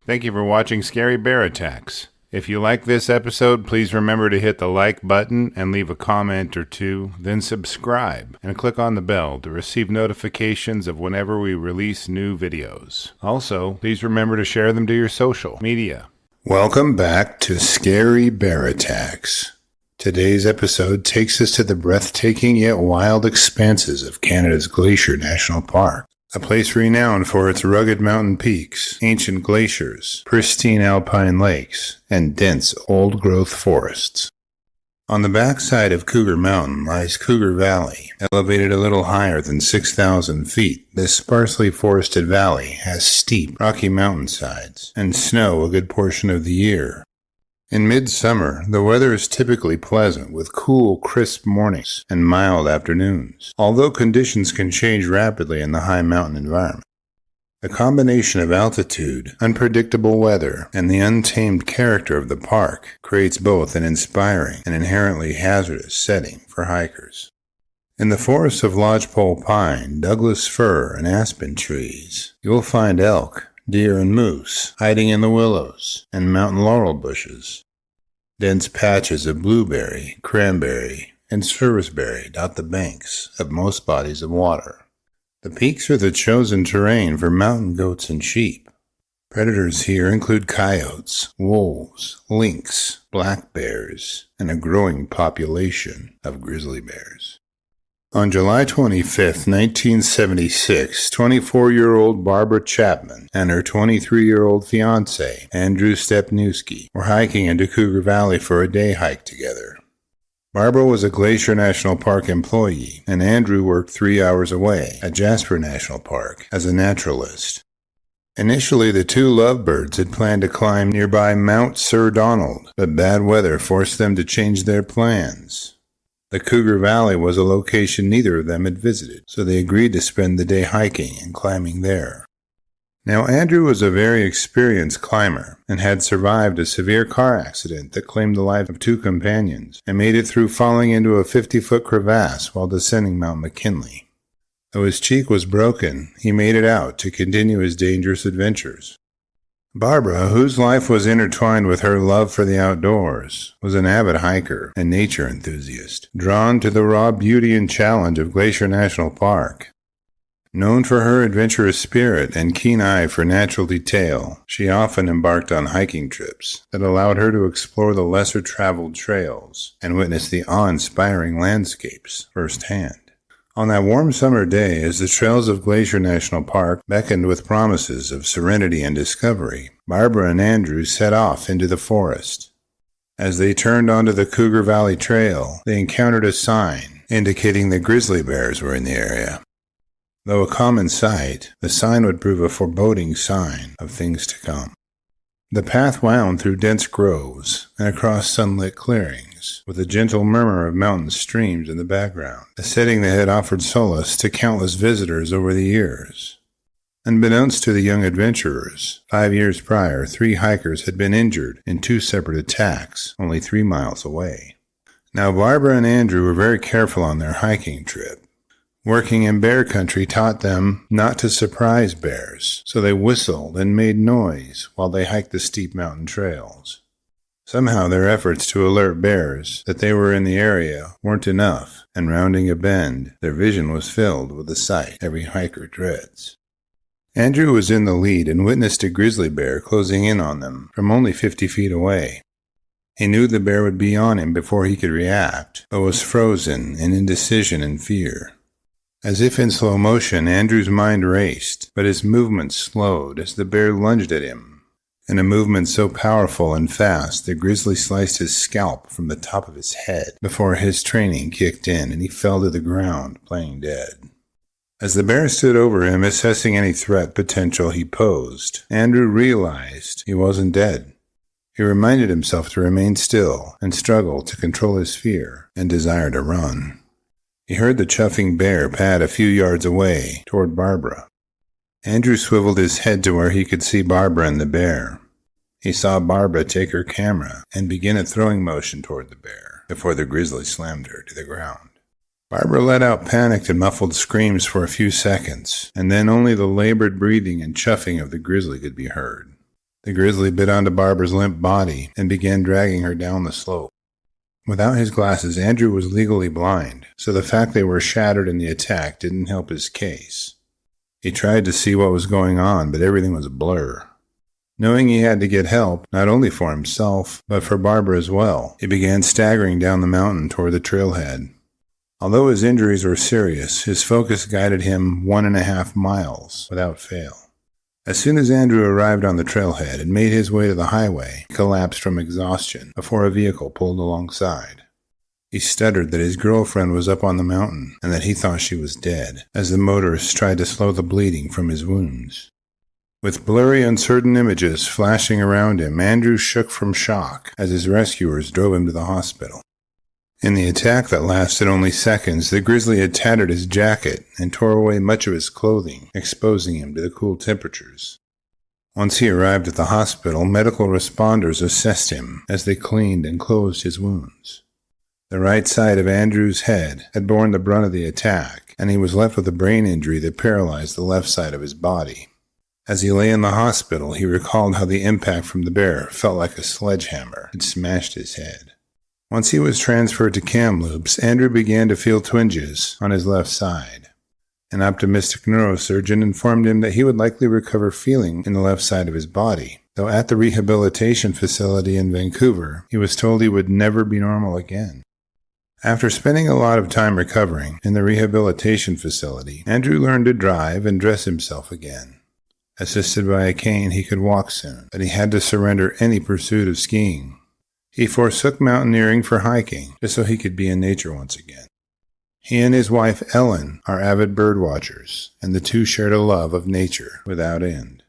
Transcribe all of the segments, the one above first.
Thank you for watching Scary Bear Attacks. If you like this episode, please remember to hit the like button and leave a comment or two, then subscribe and click on the bell to receive notifications of whenever we release new videos. Also, please remember to share them to your social media. Welcome back to Scary Bear Attacks. Today's episode takes us to the breathtaking yet wild expanses of Canada's Glacier National Park, a place renowned for its rugged mountain peaks, ancient glaciers, pristine alpine lakes, and dense old-growth forests. On the backside of Cougar Mountain lies Cougar Valley. Elevated a little higher than 6,000 feet, this sparsely forested valley has steep, rocky mountainsides and snow a good portion of the year. In midsummer, the weather is typically pleasant with cool, crisp mornings and mild afternoons, although conditions can change rapidly in the high mountain environment. The combination of altitude, unpredictable weather, and the untamed character of the park creates both an inspiring and inherently hazardous setting for hikers. In the forests of lodgepole pine, Douglas fir, and aspen trees, you will find elk, deer, and moose hiding in the willows and mountain laurel bushes. Dense patches of blueberry, cranberry, and serviceberry dot the banks of most bodies of water. The peaks are the chosen terrain for mountain goats and sheep. Predators here include coyotes, wolves, lynx, black bears, and a growing population of grizzly bears. On July 25, 1976, 24-year-old Barbara Chapman and her 23-year-old fiance, Andrew Stepniewski, were hiking into Cougar Valley for a day hike together. Barbara was a Glacier National Park employee, and Andrew worked 3 hours away at Jasper National Park as a naturalist. Initially, the two lovebirds had planned to climb nearby Mount Sir Donald, but bad weather forced them to change their plans. The Cougar Valley was a location neither of them had visited, so they agreed to spend the day hiking and climbing there. Now, Andrew was a very experienced climber and had survived a severe car accident that claimed the life of two companions and made it through falling into a 50-foot crevasse while descending Mount McKinley. Though his cheek was broken, he made it out to continue his dangerous adventures. Barbara, whose life was intertwined with her love for the outdoors, was an avid hiker and nature enthusiast, drawn to the raw beauty and challenge of Glacier National Park. Known for her adventurous spirit and keen eye for natural detail, she often embarked on hiking trips that allowed her to explore the lesser-traveled trails and witness the awe-inspiring landscapes firsthand. On that warm summer day, as the trails of Glacier National Park beckoned with promises of serenity and discovery, Barbara and Andrew set off into the forest. As they turned onto the Cougar Valley Trail, they encountered a sign indicating that grizzly bears were in the area. Though a common sight, the sign would prove a foreboding sign of things to come. The path wound through dense groves and across sunlit clearings, with a gentle murmur of mountain streams in the background, a setting that had offered solace to countless visitors over the years. Unbeknownst to the young adventurers, 5 years prior, 3 hikers had been injured in 2 separate attacks only 3 miles away. Now, Barbara and Andrew were very careful on their hiking trip. Working in bear country taught them not to surprise bears, so they whistled and made noise while they hiked the steep mountain trails. Somehow their efforts to alert bears that they were in the area weren't enough, and rounding a bend, their vision was filled with the sight every hiker dreads. Andrew was in the lead and witnessed a grizzly bear closing in on them from only 50 feet away. He knew the bear would be on him before he could react, but was frozen in indecision and fear. As if in slow motion, Andrew's mind raced, but his movement slowed as the bear lunged at him. In a movement so powerful and fast, the grizzly sliced his scalp from the top of his head before his training kicked in and he fell to the ground, playing dead. As the bear stood over him, assessing any threat potential he posed, Andrew realized he wasn't dead. He reminded himself to remain still and struggle to control his fear and desire to run. He heard the chuffing bear pad a few yards away toward Barbara. Andrew swiveled his head to where he could see Barbara and the bear. He saw Barbara take her camera and begin a throwing motion toward the bear before the grizzly slammed her to the ground. Barbara let out panicked and muffled screams for a few seconds, and then only the labored breathing and chuffing of the grizzly could be heard. The grizzly bit onto Barbara's limp body and began dragging her down the slope. Without his glasses, Andrew was legally blind, so the fact they were shattered in the attack didn't help his case. He tried to see what was going on, but everything was a blur. Knowing he had to get help, not only for himself, but for Barbara as well, he began staggering down the mountain toward the trailhead. Although his injuries were serious, his focus guided him 1.5 miles without fail. As soon as Andrew arrived on the trailhead and made his way to the highway, he collapsed from exhaustion before a vehicle pulled alongside. He stuttered that his girlfriend was up on the mountain and that he thought she was dead, as the motorist tried to slow the bleeding from his wounds. With blurry, uncertain images flashing around him, Andrew shook from shock as his rescuers drove him to the hospital. In the attack that lasted only seconds, the grizzly had tattered his jacket and tore away much of his clothing, exposing him to the cool temperatures. Once he arrived at the hospital, medical responders assessed him as they cleaned and closed his wounds. The right side of Andrew's head had borne the brunt of the attack, and he was left with a brain injury that paralyzed the left side of his body. As he lay in the hospital, he recalled how the impact from the bear felt like a sledgehammer had smashed his head. Once he was transferred to Kamloops, Andrew began to feel twinges on his left side. An optimistic neurosurgeon informed him that he would likely recover feeling in the left side of his body, though at the rehabilitation facility in Vancouver, he was told he would never be normal again. After spending a lot of time recovering in the rehabilitation facility, Andrew learned to drive and dress himself again. Assisted by a cane, he could walk soon, but he had to surrender any pursuit of skiing. He forsook mountaineering for hiking, just so he could be in nature once again. He and his wife Ellen are avid bird watchers, and the two shared a love of nature without end.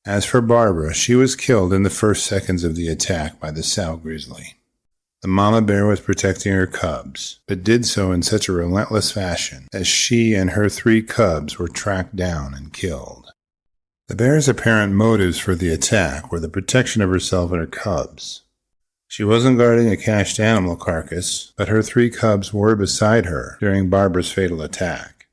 As for Barbara, she was killed in the first seconds of the attack by the sow grizzly. The mama bear was protecting her cubs, but did so in such a relentless fashion that she and her 3 cubs were tracked down and killed. The bear's apparent motives for the attack were the protection of herself and her cubs. She wasn't guarding a cached animal carcass, but her 3 cubs were beside her during Barbara's fatal attack.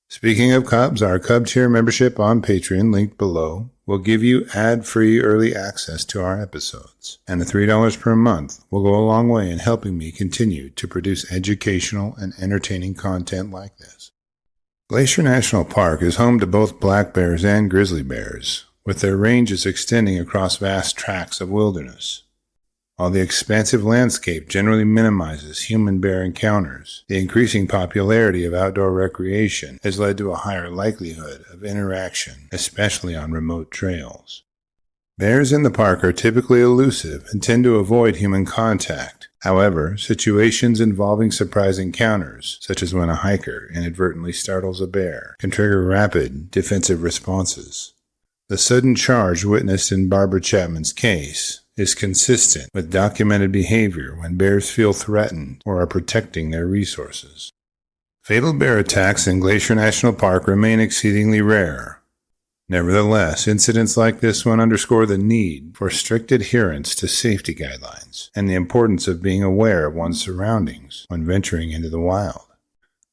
Speaking of cubs, our Cub Tier membership on Patreon, linked below, will give you ad-free early access to our episodes, and the $3 per month will go a long way in helping me continue to produce educational and entertaining content like this. Glacier National Park is home to both black bears and grizzly bears, with their ranges extending across vast tracts of wilderness. While the expansive landscape generally minimizes human-bear encounters, the increasing popularity of outdoor recreation has led to a higher likelihood of interaction, especially on remote trails. Bears in the park are typically elusive and tend to avoid human contact. However, situations involving surprise encounters, such as when a hiker inadvertently startles a bear, can trigger rapid defensive responses. The sudden charge witnessed in Barbara Chapman's case is consistent with documented behavior when bears feel threatened or are protecting their resources. Fatal bear attacks in Glacier National Park remain exceedingly rare. Nevertheless, incidents like this one underscore the need for strict adherence to safety guidelines and the importance of being aware of one's surroundings when venturing into the wild.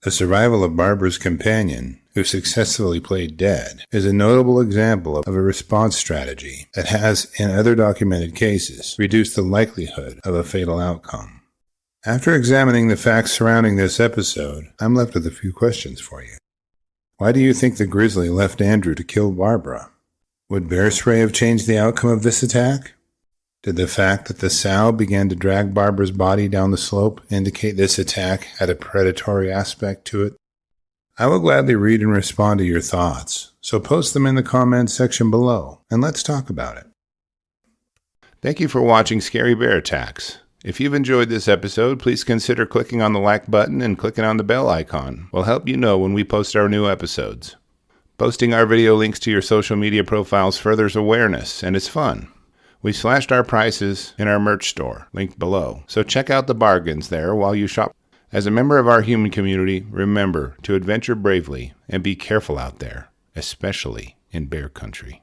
The survival of Barbara's companion, who successfully played dead, is a notable example of a response strategy that has, in other documented cases, reduced the likelihood of a fatal outcome. After examining the facts surrounding this episode, I'm left with a few questions for you. Why do you think the grizzly left Andrew to kill Barbara? Would bear spray have changed the outcome of this attack? Did the fact that the sow began to drag Barbara's body down the slope indicate this attack had a predatory aspect to it? I will gladly read and respond to your thoughts, so post them in the comments section below, and let's talk about it. Thank you for watching Scary Bear Attacks. If you've enjoyed this episode, please consider clicking on the like button and clicking on the bell icon. We'll help you know when we post our new episodes. Posting our video links to your social media profiles furthers awareness, and it's fun. We slashed our prices in our merch store, linked below, so check out the bargains there while you shop. As a member of our human community, remember to adventure bravely and be careful out there, especially in bear country.